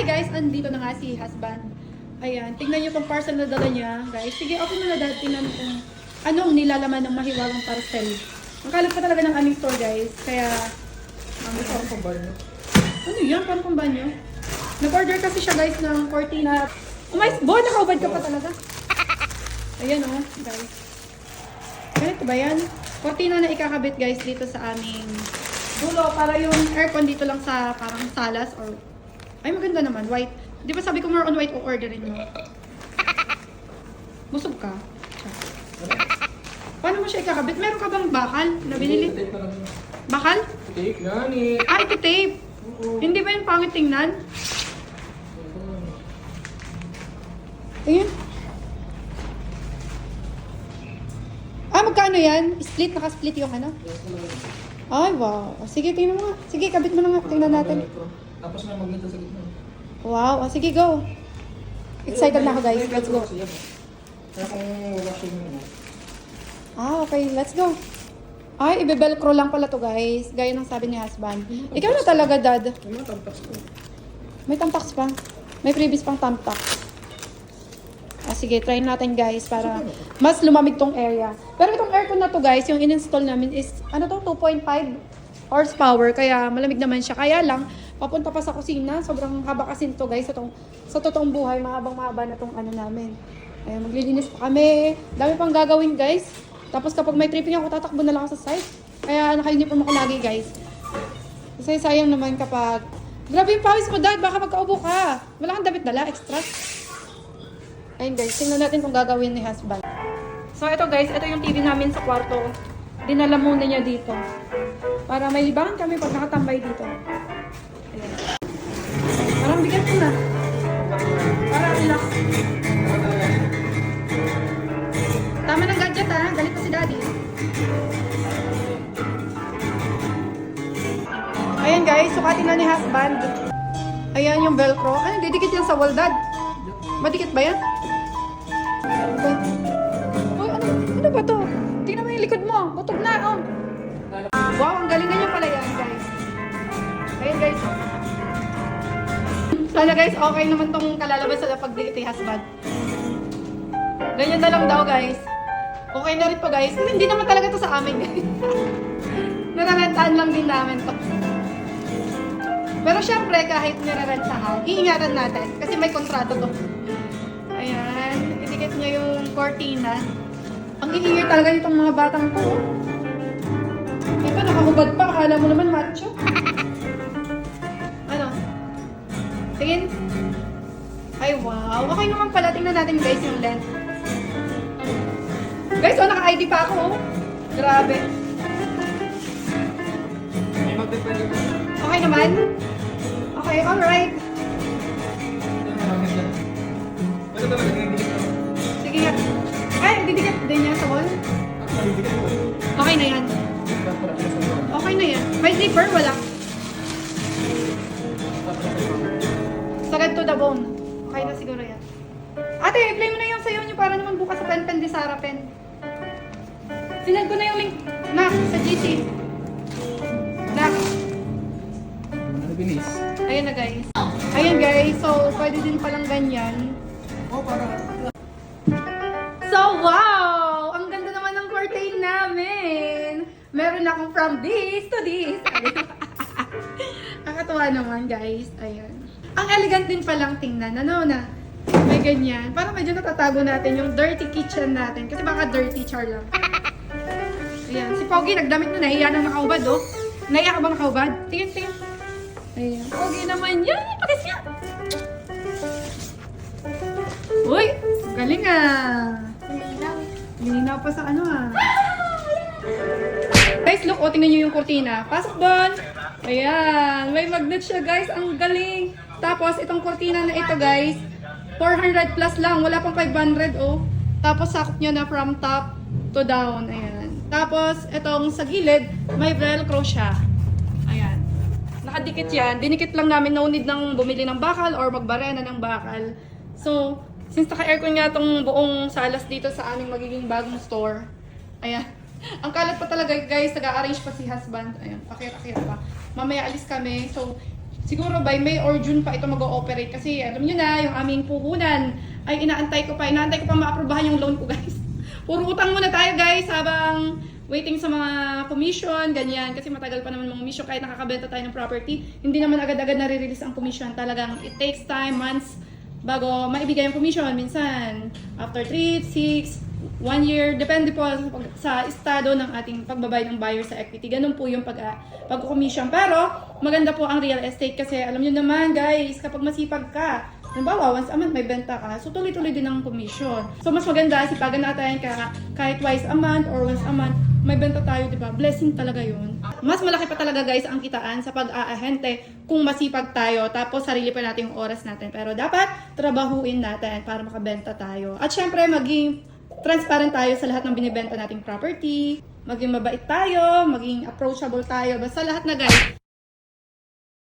guys, andito na nga si husband. Ayan, tingnan niyo tong parcel na dala niya, guys. Sige, open mo na dad, tingnan kung anong nilalaman ng mahiwagang parcel. Ang kalat pa talaga ng aming store, guys. Kaya, Parang pambanyo. ano yan? Parang pang banyo? Nag-order kasi siya, guys, ng cortina. Umayos, bo, nakaubad ka pa talaga. Ayan, oh, guys. Ganito ba yan? Cortina na ikakabit, guys, dito sa aming dulo. Para yung aircon dito lang sa parang salas or... Ay, maganda naman, white. Di ba sabi ko more on white o orderin mo? Busog ka? Paano mo siya ikakabit? Meron ka bang bakal na binili? Tape na lang. Bakal? Tape nga ni. Ah, ito tape. Oo. Hindi ba yung pangit tingnan? Ayan. Ah, magkano yan? Split, naka-split yung ano? Ay, wow. Sige, tingnan mo nga. Sige, kabit mo na nga. Tingnan natin. Tapos may magneto sa gitna. Wow. Sige, go. Excited na ako, guys. Let's go. Kaya kung washing mo. Ah, okay. Let's go. Ay, ibe-velcro lang pala to, guys. Gaya ng sabi ni husband. Ikaw na talaga, dad. May mga tampas ko. May tampax pa. May previous pang tampax. Ah, sige, try natin, guys, para mas lumamig tong area. Pero itong aircon na to, guys, yung in-install namin is, ano to, 2.5 horsepower. Kaya malamig naman siya. Kaya lang, papunta pa sa kusina. Sobrang haba kasi nito, guys. Sa totoong buhay, mahabang-mahaba na tong ano namin. Ayan, maglilinis pa kami. Dami pang gagawin, guys. Tapos kapag may tripping ako, tatakbo na lang ako sa site. Kaya naka-uniform ako lagi, guys. Kasi sayang naman kapag... Grabe yung pawis mo, dad. Baka magkaubo ka. Wala kang damit dala, extra. Ayun, guys. Tingnan natin kung gagawin ni husband. So, ito, guys. Ito yung TV namin sa kwarto. Dinala muna niya dito. Para may libangan kami pag nakatambay dito. Ayan. Parang bigat ko na. Para relax. Tama ng gadget, ha. Galit ko si daddy. Ayan, guys. Sukatin na ni husband. Ayan yung velcro. Ano, didikit yan sa wall, dad? Madikit ba yan? Oh, ano ba to? Tingnan mo yung likod mo. Butog na, oh. Wow, ang galingan niyo pala yan, guys. Ayan, guys. Sana, guys, okay naman tong kalalabasan na pagdikit ni husband. Ganyan na lang daw, guys. Okay na rin po, guys. Kasi hindi naman talaga to sa amin, guys. Nararentaan lang din namin to. Pero syempre, kahit nirarentahan, iingatan natin. Kasi may kontrata to. Ayan. Idikit niya yung cortina. Ang iingay talaga nitong mga batang to. Ito, nakahubad pa. Akala mo naman macho. Ano? Tingin. Ay, wow. Okay naman pala. Tingnan natin, guys, yung length. Guys, oh, naka-ID pa ako, oh. Grabe. May magdepende ko. Okay naman? Okay, alright. Ito talaga nagdidikit ako. Sige nga. Ay, didikit din niya sa wall. Nagdidikit ako. Okay na yan. Okay na yan. May zipper, wala. Sagad to the bone. Okay na siguro yan. Ate, i-play mo na yung sayo niyo para naman bukas sa pen di Sara pen. Sinend ko na yung link. Nak, sa GC. Nak. Ano binis? Ayan na, guys. Ayan, guys. So, pwede din palang ganyan. Oh, para. So, wow! Ang ganda naman ng curtain namin. Meron akong from this to this. Nakakatuwa naman, guys. Ayan. Ang elegant din palang tingnan. Ano na? May ganyan. Parang medyo natatago natin yung dirty kitchen natin. Kasi baka dirty char lang. Ayan. Si Pogi, nagdamit mo. Nahiya na nakaubad, oh. Nahiya ka ba nakaubad? Tingin, tingin. Ayan. Pogi naman yan. Pakis niya. Uy! Galing ah. Linaw pa sa ano ah. Guys, look. O, tingnan nyo yung kurtina. Pasok doon. Ayan. May magnet siya, guys. Ang galing. Tapos, itong kurtina na ito, guys. 400 plus lang. Wala pang 500, oh. Tapos, sakop niya na from top to down. Ayan. Tapos, itong sa gilid, may velcro siya. Ayan. Nakadikit yan. Dinikit lang namin. No need nang bumili ng bakal or magbarena ng bakal. So, since naka-aircon nga itong buong salas dito sa aming magiging bagong store. Ayan. Ang kalat pa talaga, guys. Nag-a-arrange pa si husband. Ayan. Pakira-kira pa. Mamaya alis kami. So, Siguro by May or June pa ito mag-ooperate kasi alam nyo na, yung aming puhunan ay inaantay ko pa maaprubahan yung loan ko guys. Puro utang muna tayo guys habang waiting sa mga commission, ganyan. Kasi matagal pa naman mga commission kahit nakakabenta tayo ng property. Hindi naman agad-agad nare-release ang commission. Talagang it takes time, months, bago maibigay yung commission. Minsan, after 3, 6, 1 year, depende po sa estado ng ating pagbabayad ng buyer sa equity. Ganun po yung pag-commission. Pero, maganda po ang real estate kasi alam nyo naman guys, kapag masipag ka, halimbawa, once a month may benta ka, so tuloy-tuloy din ang commission. So, mas maganda, sipagan natin kahit twice a month or once a month, may benta tayo, di ba? Blessing talaga yun. Mas malaki pa talaga guys ang kitaan sa pag-aahente kung masipag tayo, tapos sarili pa natin yung oras natin. Pero dapat, trabahuin natin para makabenta tayo. At syempre, maging transparent tayo sa lahat ng binibenta nating property, maging mabait tayo, maging approachable tayo, basta lahat na guys,